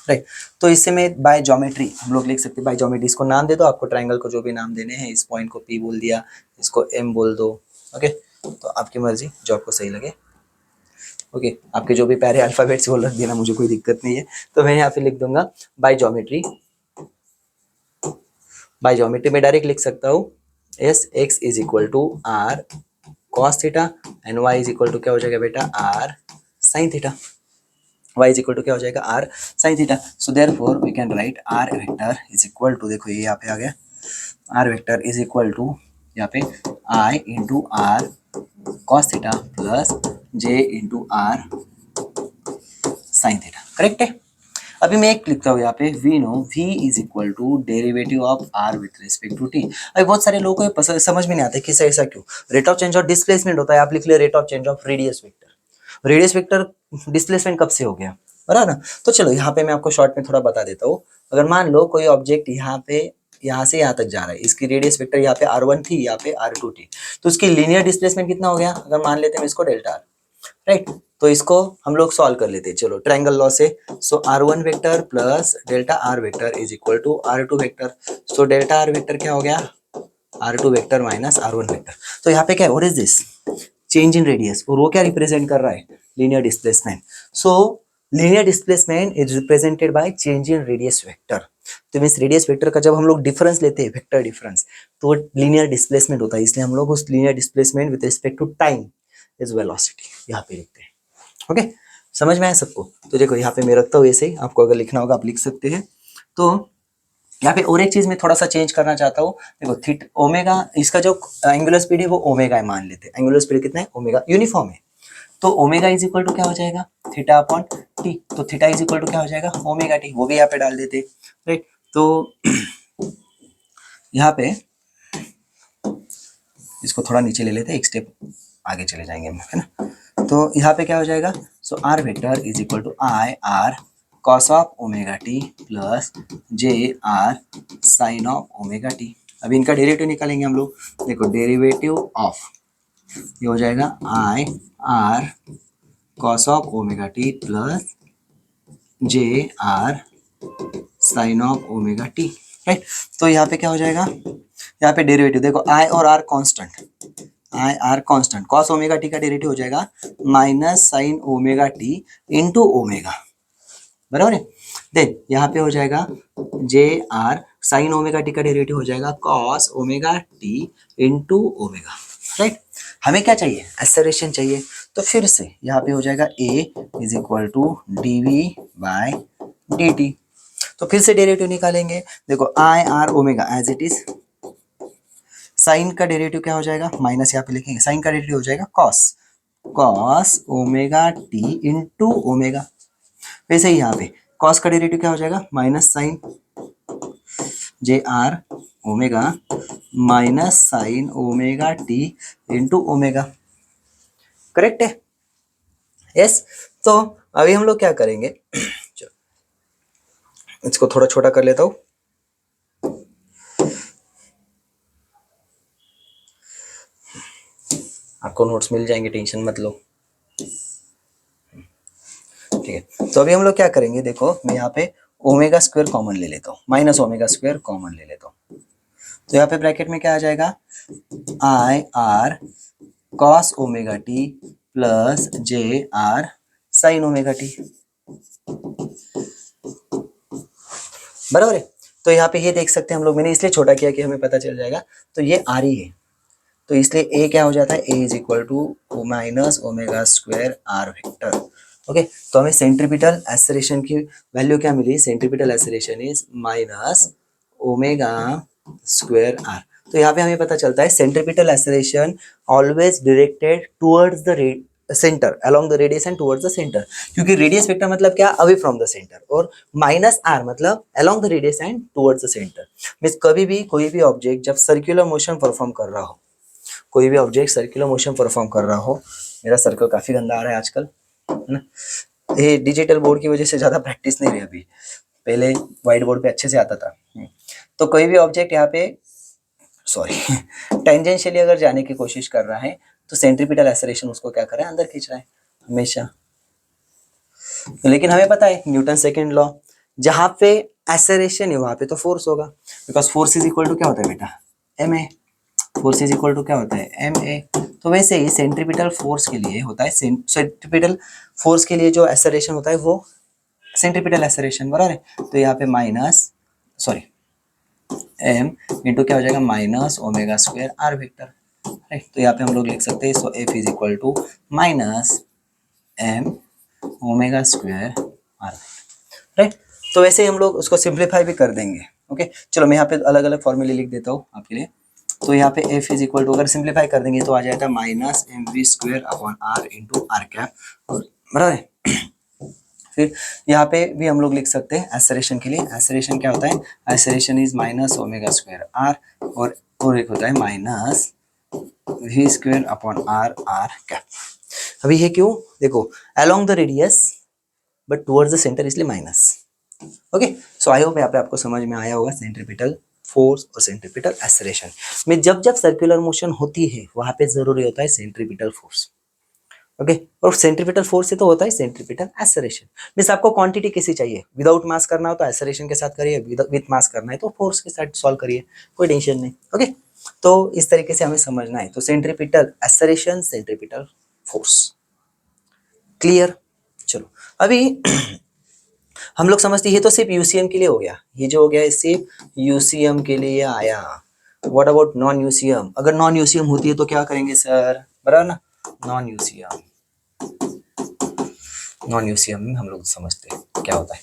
राइट। तो इससे मैं बाय ज्योमेट्री हम लोग लिख सकते हैं, बाय ज्योमेट्री इसको नाम दे दो, आपको ट्रायंगल को जो भी नाम देने हैं, इस पॉइंट को पी बोल दिया, इसको एम बोल दो, ओके, तो आपकी मर्जी जो आपको सही लगे। ओके, आपके जो भी प्यारे अल्फाबेट्स वो रख देना, मुझे कोई दिक्कत नहीं है। तो मैं यहाँ पे लिख दूंगा बाय ज्योमेट्री, बाय ज्योमेट्री में डायरेक्ट लिख सकता हूँ as x is equal to r cos theta and y is equal to क्या हो जाएगा बेटा, r sine theta. y is equal to क्या हो जाएगा, r sin theta. So therefore we can write r vector is equal to, देखो ये यहाँ पे आ गया, r vector is equal to यहाँ पे i into r cos theta plus j into r sine theta, correct है। अभी मैं एक लिखता हूँ यहाँ पे, we know v is equal to derivative of r with respect to t। अभी बहुत सारे लोगों को पसंद समझ में नहीं आता कि ऐसा क्यों, rate of change of displacement होता है, आप लिख ले rate of change of radius vector, radius vector displacement कब से हो गया, बराबर ना। तो चलो यहाँ पे मैं आपको शॉर्ट में थोड़ा बता देता हूँ। अगर मान लो कोई ऑब्जेक्ट यहाँ पे यहाँ से यहाँ तक जा रहा है, इसकी रेडियस वेक्टर यहाँ पे r1 थी, यहाँ पे r2 थी, तो उसकी लीनियर डिस्प्लेसमेंट कितना हो गया, अगर मान लेते हैं इसको डेल्टा r, राइट। तो इसको हम लोग सॉल्व कर लेते हैं, चलो ट्रायंगल लॉ से। So r1 vector plus delta r vector is equal to r2 vector. So delta r vector क्या हो गया, r2 vector minus r1 vector. तो यहाँ पे क्या है, what is this, change in radius, और वो क्या रिप्रेजेंट कर रहा है, linear displacement. So linear displacement is represented by change in radius vector. तो मींस रेडियस वेक्टर का जब हम लोग डिफरेंस लेते हैं, वेक्टर डिफरेंस, तो लीनियर डिस्प्लेसमेंट होता है, इसलिए हम लोग उस linear displacement with respect to time is velocity यहाँ पे लिखते हैं। ओके, समझ में आया सबको। तो देखो यहाँ पे मैं रखता हूँ ऐसे ही, आपको अगर लिखना होगा आप लिख सकते हैं। तो यहाँ पे और एक चीज मैं थोड़ा सा चेंज करना चाहता हूँ, देखो थीटा ओमेगा, इसका जो एंगुलर स्पीड है वो ओमेगा है, मान लेते हैं एंगुलर स्पीड कितना है, ओमेगा यूनिफॉर्म है। तो ओमेगा इज इक्वल टू क्या हो जाएगा, थीटा अपॉन टी। तो थीटा इज इक्वल टू क्या हो जाएगा, ओमेगा टी, वो भी यहाँ पे डाल देते, राइट। तो यहाँ पे इसको थोड़ा नीचे ले लेते हैं, एक स्टेप आगे चले जाएंगे हम, है ना। तो यहाँ पे क्या हो जाएगा, so R vector is equal to I are cos of omega T plus J are sine of omega T. अभी इनका डेरिवेटिव निकालेंगे हम लोग। देखो डेरिवेटिव ऑफ ये हो जाएगा i are cos of omega T plus J are sine of omega t, right. तो यहाँ पे क्या हो जाएगा, यहाँ पे डेरिवेटिव देखो आई और r constant, i r constant, cos omega t का डेरिवेटिव हो जाएगा minus sine omega t into omega, बराबर है। देन यहाँ पे हो जाएगा j are sine omega t का डेरिवेटिव हो जाएगा cos omega t into omega, right. हमें क्या चाहिए, एक्सेलरेशन चाहिए। तो फिर से यहाँ पे हो जाएगा A is equal to D V by D T. तो फिर से डेरिवेटिव निकालेंगे। देखो I R omega as it is, sine का डेरिवेटिव क्या हो जाएगा, माइनस यहाँ पे लिखेंगे, साइन का डेरिवेटिव हो जाएगा cos, cos omega t into omega. वैसे ही यहाँ पे कॉस का डेरिवेटिव क्या हो जाएगा, minus sine j r omega minus sine omega t into omega, correct है, यस। तो अभी हम लोग क्या करेंगे, इसको थोड़ा छोटा कर लेता हूँ। आपको नोट्स मिल जाएंगे, टेंशन मत लो, ठीक है। तो अभी हम लोग क्या करेंगे, देखो मैं यहाँ पे ओमेगा स्क्वायर कॉमन ले लेता हूँ, माइनस ओमेगा स्क्वायर कॉमन ले लेता हूँ। तो यहाँ पे ब्रैकेट में क्या आ जाएगा, i are cos omega T plus J are sine omega T, बराबर है। तो यहाँ पे ये देख सकते हैं हम लोग, मैंने इसलिए छोटा किया कि हमें पता चल जाएगा। तो ये आर ही है, तो इसलिए ए क्या हो जाता है, A is equal to minus omega square R vector, okay. तो हमें सेंट्रीपिटल एक्सेलरेशन की वैल्यू क्या मिली, centripetal acceleration is minus omega square R. तो यहाँ पे हमें पता चलता है centripetal acceleration always directed towards the centre, along the radius and towards the centre, क्योंकि रेडियस वेक्टर मतलब क्या, अवे फ्रॉम द सेंटर, और माइनस आर मतलब along the radius and towards the centre. Means कभी भी कोई भी ऑब्जेक्ट जब सर्कुलर मोशन परफॉर्म कर रहा हो, कोई भी ऑब्जेक्ट सर्कुलर मोशन परफॉर्म कर रहा हो, मेरा सर्कल काफी गंदा आ रहा है आजकल, है ना, ये डिजिटल बोर्ड की वजह से ज्यादा प्रैक्टिस नहीं रही अभी, पहले व्हाइट बोर्ड पे अच्छे से आता था। तो कोई भी ऑब्जेक्ट यहाँ पे सॉरी टेंजेंशियली अगर जाने की कोशिश कर रहा है, तो सेंट्रीपिटल एक्सेलरेशन उसको क्या कर रहा है, अंदर खींच रहा है हमेशा। लेकिन हमें पता है न्यूटन सेकंड लॉ, जहां पे एक्सेलरेशन है वहां पे तो फोर्स होगा, because force is equal to क्या होता है बेटा, m a, force is equal to क्या होता है, एम ए। तो वैसे ही सेंट्रीपिटल फोर्स के लिए होता है, सेंट्रीपिटल फोर्स के लिए जो एक्सेलरेशन होता है वो सेंट्रीपिटल एक्सेलरेशन, बराबर है। तो यहाँ पे माइनस सॉरी एम इंटू क्या हो जाएगा, minus omega square R vector, right. तो यहाँ पे हम लोग लिख सकते हैं, so F is equal to minus M omega square R, right. तो वैसे ही हम लोग उसको सिंप्लीफाई भी कर देंगे, ओके। चलो मैं यहाँ पे अलग अलग फॉर्मूले लिख देता हूँ आपके लिए। तो यहाँ पे एफ इज इक्वल टू अगर सिंप्लीफाई कर देंगे तो आ जाएगा minus m v square upon r into r cap, बराबर है। फिर यहाँ पे भी हम लोग लिख सकते हैं एक्सेलरेशन के लिए, एक्सेलरेशन क्या होता है, acceleration is minus omega square R, और एक होता है minus V square upon R R cap. अभी ये क्यों, देखो along the radius but towards the centre, इसलिए minus, okay. So I hope यहाँ पे आपको समझ में आया होगा सेंट्रीपिटल फोर्स और सेंट्रीपिटल एक्सेलरेशन में जब जब सर्कुलर मोशन होती है वहां पे जरूरी होता है सेंट्रीपिटल फोर्स, ओके। और सेंट्रीपिटल फोर्स से तो होता है सेंट्रीपिटल एक्सेलरेशन। मींस आपको क्वांटिटी कैसी चाहिए, विदाउट मास करना हो तो एक्सेलरेशन के साथ करिए, विद मास करना है तो फोर्स के साथ सॉल्व करिए, कोई टेंशन नहीं, ओके। तो इस तरीके से हमें समझना है। तो centripetal acceleration, centripetal force, clear. चलो अभी हम लोग समझते हैं, ये तो सिर्फ यूसीएम के लिए हो गया, ये जो हो गया है सिर्फ यूसीएम के लिए आया। व्हाट अबाउट नॉन यूसीएम, अगर नॉन यूसीएम होती है तो क्या करेंगे सर, बराबर ना, नॉन यूसीएम, नॉन यूसीएम में हम लोग समझते हैं क्या होता है।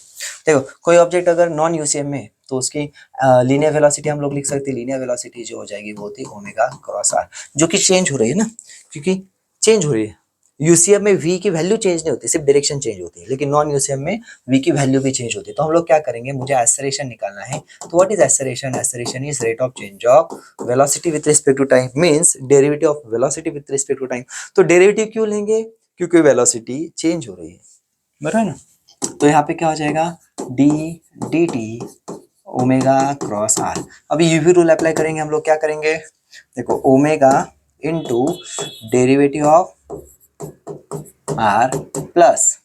देखो कोई ऑब्जेक्ट अगर नॉन यूसीएम में तो उसकी लीनियर वेलोसिटी हम लोग लिख सकते हैं, लीनियर वेलोसिटी जो हो जाएगी वो होती है ओमेगा क्रॉस आर, जो कि चेंज हो रही है ना, क्योंकि चेंज हो रही है, यूसीएम में v की वैल्यू चेंज नहीं होती, सिर्फ डायरेक्शन चेंज होती है, लेकिन नॉन यूसीएम में v की वैल्यू भी चेंज होती है। तो हम लोग क्या करेंगे, मुझे एक्सेलरेशन निकालना है। तो what is acceleration? Acceleration is rate of change of velocity with respect to time, means derivative of velocity with respect to time. तो डेरिवेटिव क्यों लेंगे? क्योंकि वेलोसिटी चेंज हो रही है, बराबर है ना। तो यहाँ पे क्या हो जाएगा, d dt omega cross r. अभी यूवी रूल अप्लाई करेंगे हम लोग, क्या करेंगे, देखो omega into derivative of r plus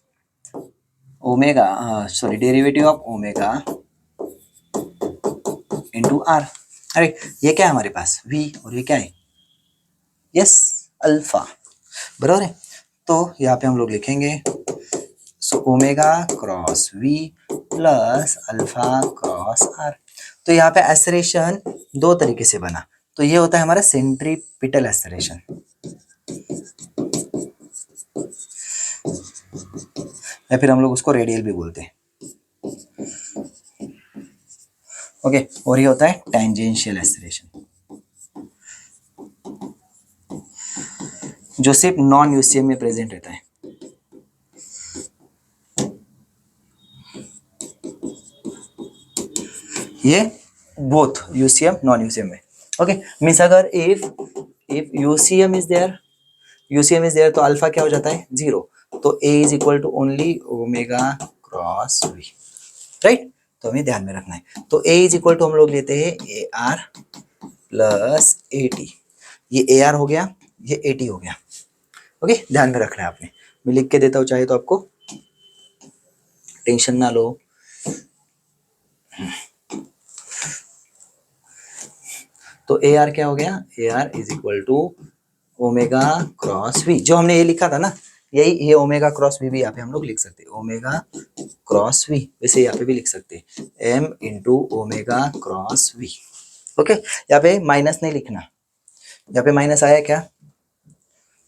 omega, sorry derivative of omega into r. अरे ये क्या है हमारे पास, v, और ये क्या है, यस अल्फा, बराबर है। तो यहाँ पे हम लोग लिखेंगे so omega cross v plus alpha cross r. तो यहाँ पे एक्सेलरेशन दो तरीके से बना, तो ये होता है हमारा सेंट्रीपिटल एक्सेलरेशन, या फिर हम लोग उसको रेडियल भी बोलते हैं, ओके। और ये होता है टेंजेंशियल एक्सेलरेशन, जो सिर्फ नॉन यूसीएम में प्रेजेंट रहता है। ये बोथ यूसीएम नॉन यूसीएम में, ओके। मीन्स अगर इफ यूसीएम इज देयर तो अल्फा क्या हो जाता है, 0। तो A is equal to only omega cross V, right. तो हमें ध्यान में रखना है। तो ए इज इक्वल टू हम लोग लेते हैं A R plus A T, ये ए आर हो गया, ये ए टी हो गया, ओके। ध्यान में रखना है आपने, मैं लिख के देता हूँ चाहे तो, आपको टेंशन ना लो। तो ए आर क्या हो गया, a r is equal to omega cross v, जो हमने ये लिखा था ना, यही ये ओमेगा क्रॉस वी भी यहाँ पे हम लोग लिख सकते हैं, ओमेगा क्रॉस वी, वैसे यहाँ पे भी लिख सकते हैं m into omega cross v, okay. यहाँ पे माइनस नहीं लिखना, यहाँ पे माइनस आया क्या,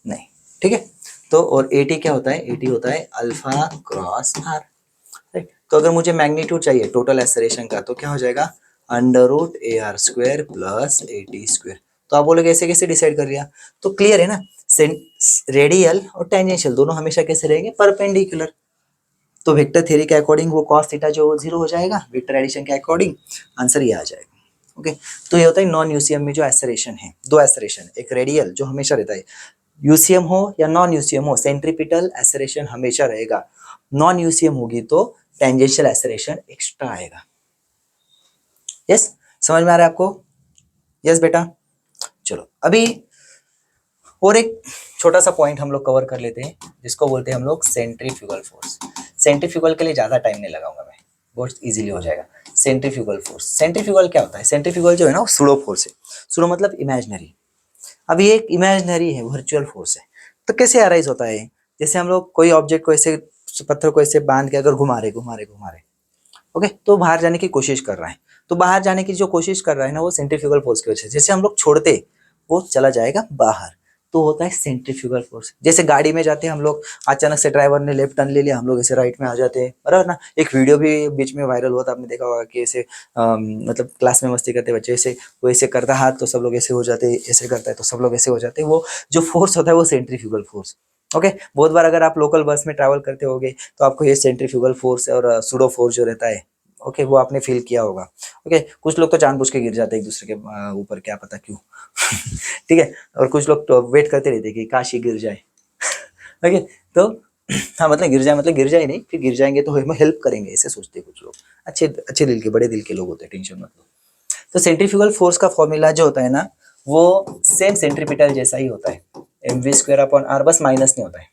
नहीं, ठीक है। तो और ए टी क्या होता है, ए टी होता है अल्फा क्रॉस आर, राइट। तो अगर मुझे मैग्नीट्यूड चाहिए टोटल एक्सेलरेशन का, तो क्या हो जाएगा, under root a r square plus A T square. तो आप बोलोगे ऐसे कैसे डिसाइड कर लिया, तो क्लियर है ना, रेडियल और टेंजेंशियल दोनों हमेशा कैसे रहेंगे, परपेंडिकुलर। तो वेक्टर थ्योरी के अकॉर्डिंग वो कॉस थीटा जो 0 हो जाएगा, वेक्टर एडिशन के अकॉर्डिंग आंसर ये आ जाएगा, ओके। तो ये होता है नॉन यूसीएम में जो एक्सेलरेशन है, दो एक्सेलरेशन, एक रेडियल जो हमेशा रहता है, यूसीएम हो या नॉन यूसीएम हो, सेंट्रीपिटल एक्सेलरेशन हमेशा रहेगा। नॉन यूसीएम होगी तो टेंजेंशियल एक्सेलरेशन एक्स्ट्रा आएगा। यस, समझ में आ रहा है आपको, यस बेटा। चलो अभी और एक छोटा सा पॉइंट हम लोग कवर कर लेते हैं, जिसको बोलते हैं हम लोग सेंट्रीफ्यूगल फोर्स। सेंट्रीफ्यूगल के लिए ज्यादा टाइम नहीं लगाऊंगा मैं, बहुत इजीली हो जाएगा। सेंट्रीफ्यूगल फोर्स, सेंट्रीफ्यूगल क्या होता है, सेंट्रीफ्यूगल जो है ना वो सूडो फोर्स है। सूडो मतलब इमेजिनरी, अब ये एक इमेजिनरी है, वर्चुअल फोर्स है। तो कैसे अराइज होता है, जैसे हम लोग कोई ऑब्जेक्ट को ऐसे, पत्थर को ऐसे बांध के अगर घुमा रहे, ओके, तो बाहर जाने की कोशिश कर रहा है। तो बाहर जाने की जो कोशिश कर रहा है ना, वो सेंट्रीफ्यूगल फोर्स की वजह से, जैसे हम लोग छोड़ते वो चला जाएगा बाहर, तो होता है सेंट्रीफ्यूगल फोर्स। जैसे गाड़ी में जाते हैं हम लोग, अचानक से ड्राइवर ने लेफ्ट टर्न ले लिया, हम लोग ऐसे राइट में आ जाते हैं, बराबर ना। एक वीडियो भी बीच में वायरल हुआ था, आपने देखा होगा कि ऐसे मतलब क्लास में मस्ती करते बच्चे, ऐसे वो ऐसे करता है हाथ तो सब लोग ऐसे हो जाते हैं, ऐसे करता है तो सब लोग ऐसे हो जाते हैं। वो जो फोर्स होता है वो सेंट्रीफ्यूगल फोर्स, ओके। बहुत बार अगर आप लोकल बस में ट्रैवल करते होगे तो आपको ये सेंट्रीफ्यूगल फोर्स और सूडो फोर्स जो रहता है, ओके, वो आपने फील किया होगा, ओके। कुछ लोग तो जानबूझ के गिर जाते हैं एक दूसरे के ऊपर, क्या पता क्यों ठीक है। और कुछ लोग तो वेट करते रहते हैं कि काश ये गिर जाए ओके। तो हाँ, मतलब गिर जाए नहीं, फिर गिर जाएंगे तो हम हेल्प करेंगे, ऐसे सोचते हैं कुछ लोग, अच्छे अच्छे दिल के, बड़े दिल के लोग होते हैं, टेंशन मत लो। तो सेंट्रीफ्यूगल फोर्स का फॉर्मूला जो होता है ना, वो सेम सेंट्रीपिटल जैसा ही होता है, mv²/r, बस माइनस नहीं होता है,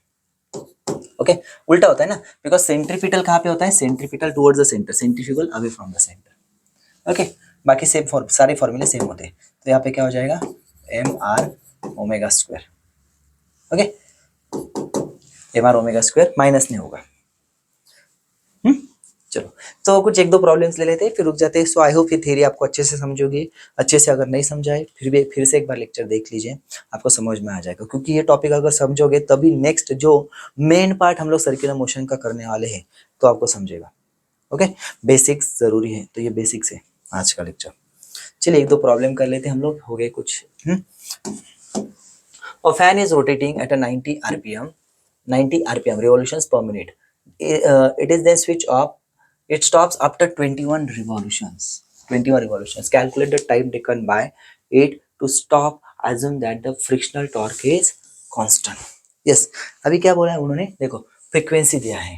ओके। उल्टा होता है ना, बिकॉज सेंट्रीपिटल कहाँ पे होता है, centripetal towards the centre, centrifugal away from the centre, okay. बाकी सेम सारे फॉर्मूले सेम होते हैं। तो यहाँ पे क्या हो जाएगा, mr omega square, okay, mr omega square, minus नहीं होगा। चलो, तो कुछ एक दो प्रॉब्लम्स ले लेते हैं, फिर रुक जाते हैं। सो आई होप ये थ्योरी आपको अच्छे से समझोगे, अच्छे से अगर नहीं समझाए फिर से एक बार लेक्चर देख लीजिए, आपको समझ में आ जाएगा। क्योंकि ये टॉपिक अगर समझोगे तभी नेक्स्ट जो मेन पार्ट हम लोग सर्कुलर मोशन का करने वाले हैं तो आपको समझेगा, ओके। बेसिक्स जरूरी है, तो ये बेसिक्स है आज का लेक्चर। चलिए एक दो प्रॉब्लम कर लेते हैं हम लोग, हो गए कुछ। A fan is rotating at a 90 rpm 90 rpm revolutions per minute. It is then switch off. It stops after 21 revolutions. 21 revolutions. Calculate the time taken by it to stop. Assume that the frictional torque is constant. Yes. अभी क्या बोला है उन्होंने, देखो frequency दिया है,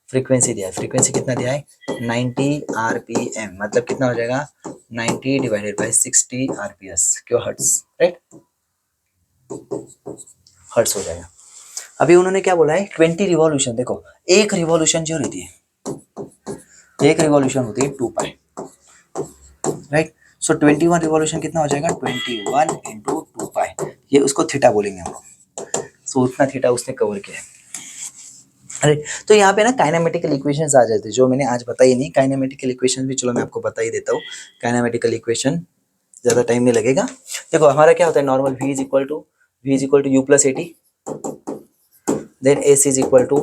frequency दिया है, फ्रीक्वेंसी कितना दिया है 90 rpm, मतलब कितना हो जाएगा 90 डिवाइडेड बाय 60 rps, क्यों हर्ट्स, राइट, हर्ट्स हो जाएगा। अभी उन्होंने क्या बोला है 20 रिवॉल्यूशन, देखो एक रिवॉल्यूशन जो रहती है, एक रिवॉल्यूशन होती है 2 पाई, राइट। सो 21 रिवॉल्यूशन कितना हो जाएगा 21 इंटू 2 पाई, ये उसको थीटा बोलेंगे हम लोग। सो उतना थीटा उसने कवर किया है। अरे तो यहाँ पे ना काइनेमेटिकल इक्वेशंस आ जाते हैं, जो मैंने आज बताई नहीं। काइनेमेटिकल इक्वेशन भी चलो मैं आपको बता ही देता हूँ। काइनेमेटिकल इक्वेशन ज़्यादा टाइम नहीं लगेगा। देखो हमारा क्या होता है normal, v is equal to U plus A T, then S is equal to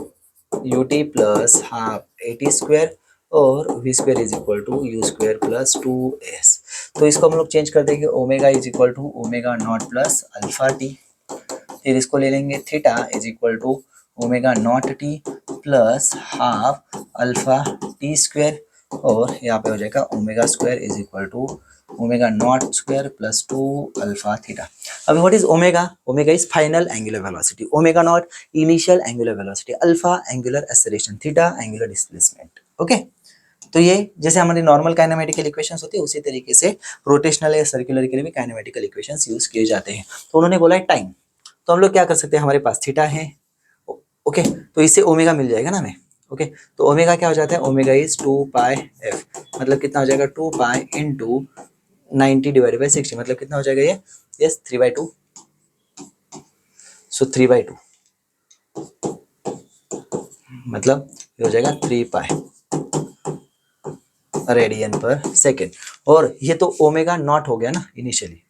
U T plus half A T square, और V square is equal to U square plus 2s। तो इसको हम लोग चेंज कर देंगे, omega is equal to omega naught plus alpha T. फिर इसको ले लेंगे theta is equal to omega naught T plus half alpha T square, और यहाँ पे हो जाएगा omega square is equal to omega naught square plus 2 alpha theta. अभी what is omega, omega is final angular velocity, omega naught initial angular velocity, alpha angular acceleration, theta angular displacement. Okay, तो ये जैसे हमारी normal kinematical equations होती है उसी तरीके से रोटेशनल या सर्कुलर के लिए भी काइनेमेटिकल इक्वेशंस यूज किए जाते हैं। तो उन्होंने बोला है टाइम, तो हम लोग क्या कर सकते हैं, हमारे पास थीटा है, ओके, तो इससे ओमेगा मिल जाएगा ना हमें। ओके, तो ओमेगा क्या हो जाता है, ओमेगा इज 2 पाई एफ, मतलब कितना हो जाएगा 2 पाई इंटू 90 डिवाइडेड बाई 60, मतलब कितना हो जाएगा ये, यस 3/2। सो 3/2 मतलब ये हो जाएगा 3 पाई रेडियन पर सेकेंड। और ये तो ओमेगा नॉट हो गया ना इनिशियली,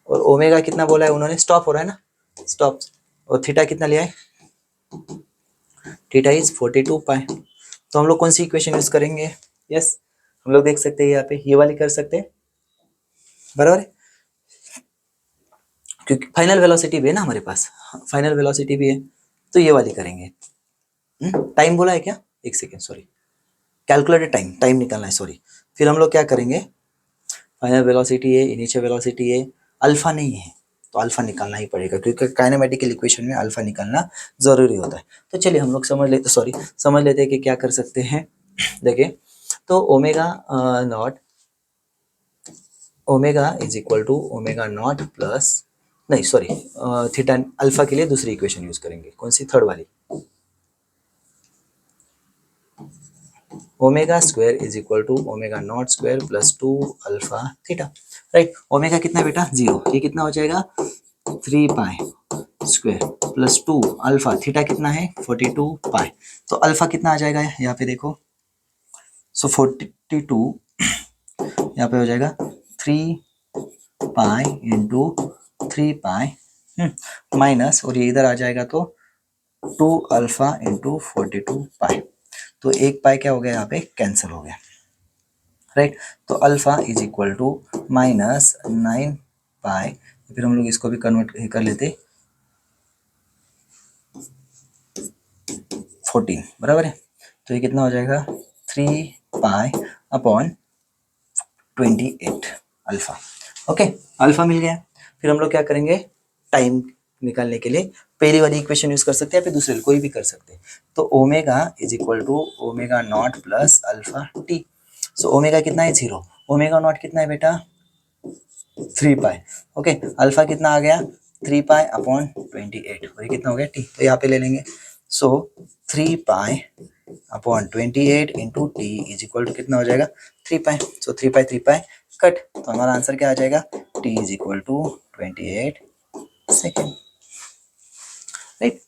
और ओमेगा कितना बोला है उन्होंने, स्टॉप हो रहा है ना, स्टॉप। और थीटा कितना लिया है, थीटा इज 42 पाई। तो हम लोग कौन सी इक्वेशन यूज करेंगे, यस हम लोग देख सकते हैं यहाँ पे ये वाली कर सकते हैं, बराबर है, क्योंकि फाइनल वेलोसिटी भी है ना हमारे पास, फाइनल वेलोसिटी भी है, तो ये वाली करेंगे। टाइम बोला है क्या, एक second sorry, calculated time, time निकालना है सॉरी। फिर हम लोग क्या करेंगे, फाइनल वेलोसिटी है, इनिशियल वेलोसिटी है, अल्फा नहीं है तो अल्फा निकालना ही पड़ेगा, क्योंकि काइनेमेटिकल इक्वेशन में अल्फा निकालना जरूरी होता है। तो चलिए हम लोग समझ लेते हैं कि क्या कर सकते हैं। देखिए तो omega naught, omega is equal to omega naught plus, नहीं सॉरी, थीटा अल्फा के लिए दूसरी इक्वेशन यूज करेंगे, कौन सी, थर्ड वाली, omega square is equal to omega naught square plus 2 alpha theta, right. Omega कितना है बेटा 0, ये कितना हो जाएगा 3 pi square plus 2 alpha, theta कितना है 42 पाई। तो अल्फा कितना आ जाएगा यहाँ पे देखो, सो 42 यहाँ पे हो जाएगा 3 पाई इंटू 3 पाई माइनस, और ये इधर आ जाएगा तो 2 अल्फा इंटू 42 पाई। तो एक पाई क्या हो गया यहाँ पे कैंसिल हो गया, राइट। तो अल्फा इज इक्वल टू -9 पाई, फिर हम लोग इसको भी कन्वर्ट कर लेते 14, बराबर है। तो ये कितना हो जाएगा 3 pi upon 28 alpha. Okay, alpha मिल गया। फिर हम लोग क्या करेंगे, टाइम निकालने के लिए पहली वाली इक्वेशन यूज कर सकते हैं, फिर दूसरे कोई भी कर सकते हैं। तो omega is equal to omega naught plus alpha t. So omega कितना है 0, ओमेगा नॉट कितना है बेटा 3 पाई, ओके, अल्फा कितना आ गया 3 पाई अपॉन 28, और ये कितना हो गया टी, तो यहाँ पे ले लेंगे। So 3 pi upon 28 into t is equal to कितना हो जाएगा 3 पाई। सो 3 पाई कट, तो हमारा आंसर क्या आ जाएगा, t is equal to 28 second, right.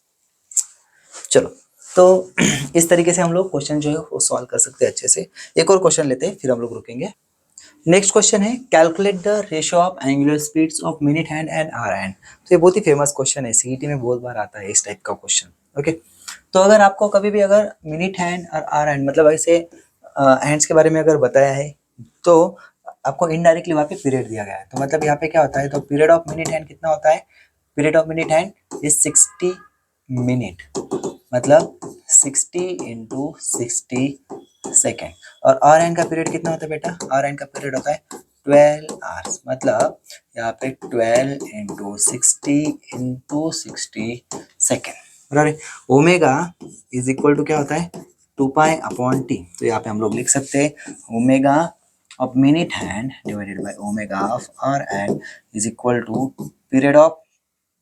चलो, तो इस तरीके से हम लोग क्वेश्चन जो है वो सॉल्व कर सकते हैं अच्छे से। एक और क्वेश्चन लेते हैं फिर हम लोग रुकेंगे। नेक्स्ट क्वेश्चन है calculate the ratio of angular speeds of minute hand and hour hand. तो ये बहुत ही फेमस क्वेश्चन है, सीईटी में बहुत बार आता है इस टाइप का क्वेश्चन। ओके, तो अगर आपको कभी भी अगर मिनट हैंड और आवर हैंड मतलब ऐसे हैंड्स के बारे में अगर बताया है, तो आपको इनडायरेक्टली वहाँ पे पीरियड दिया गया है। तो मतलब यहाँ पे क्या होता है, तो पीरियड ऑफ मिनट हैंड कितना होता है, period of minute hand is 60 minute, मतलब 60 इंटू 60 सेकेंड। और आर एन का पीरियड कितना होता है बेटा? आर एन का पीरियड होता है 12 आवर्स, मतलब यहाँ पे 12 इंटू 60 सेकेंड, बराबर। ओमेगा इज इक्वल टू क्या होता है? 2 पाई अपॉन टी। तो यहाँ पे हम लोग लिख सकते हैं omega of minute hand divided by omega of hour hand is equal to period of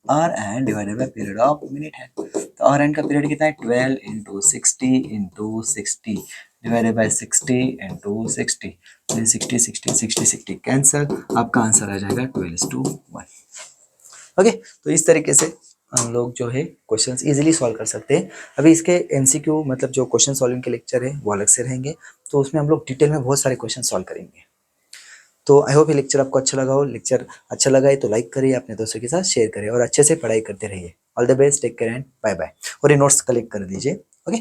hour hand divided by period of minute है। तो आर एन का पीरियड कितना है? 12 into 60 divided by 60 into 60, 60 cancel, आपका आंसर आ जाएगा 12:1। Okay, तो इस तरीके से हम लोग जो है क्वेश्चंस इजीली सॉल्व कर सकते हैं। अभी इसके एमसीक्यू मतलब जो क्वेश्चन सॉल्विंग के लेक्चर है वो अलग से रहेंगे, तो उसमें हम लोग डिटेल में बहुत सारे क्वेश्चन सॉल्व करेंगे। तो आई होप ये लेक्चर आपको अच्छा लगा हो। लेक्चर अच्छा लगा है तो लाइक करिए, अपने दोस्तों के साथ शेयर करिए और अच्छे से पढ़ाई करते रहिए। All the best, take care and bye bye. और ये नोट्स कलेक्ट कर दीजिए। ओके।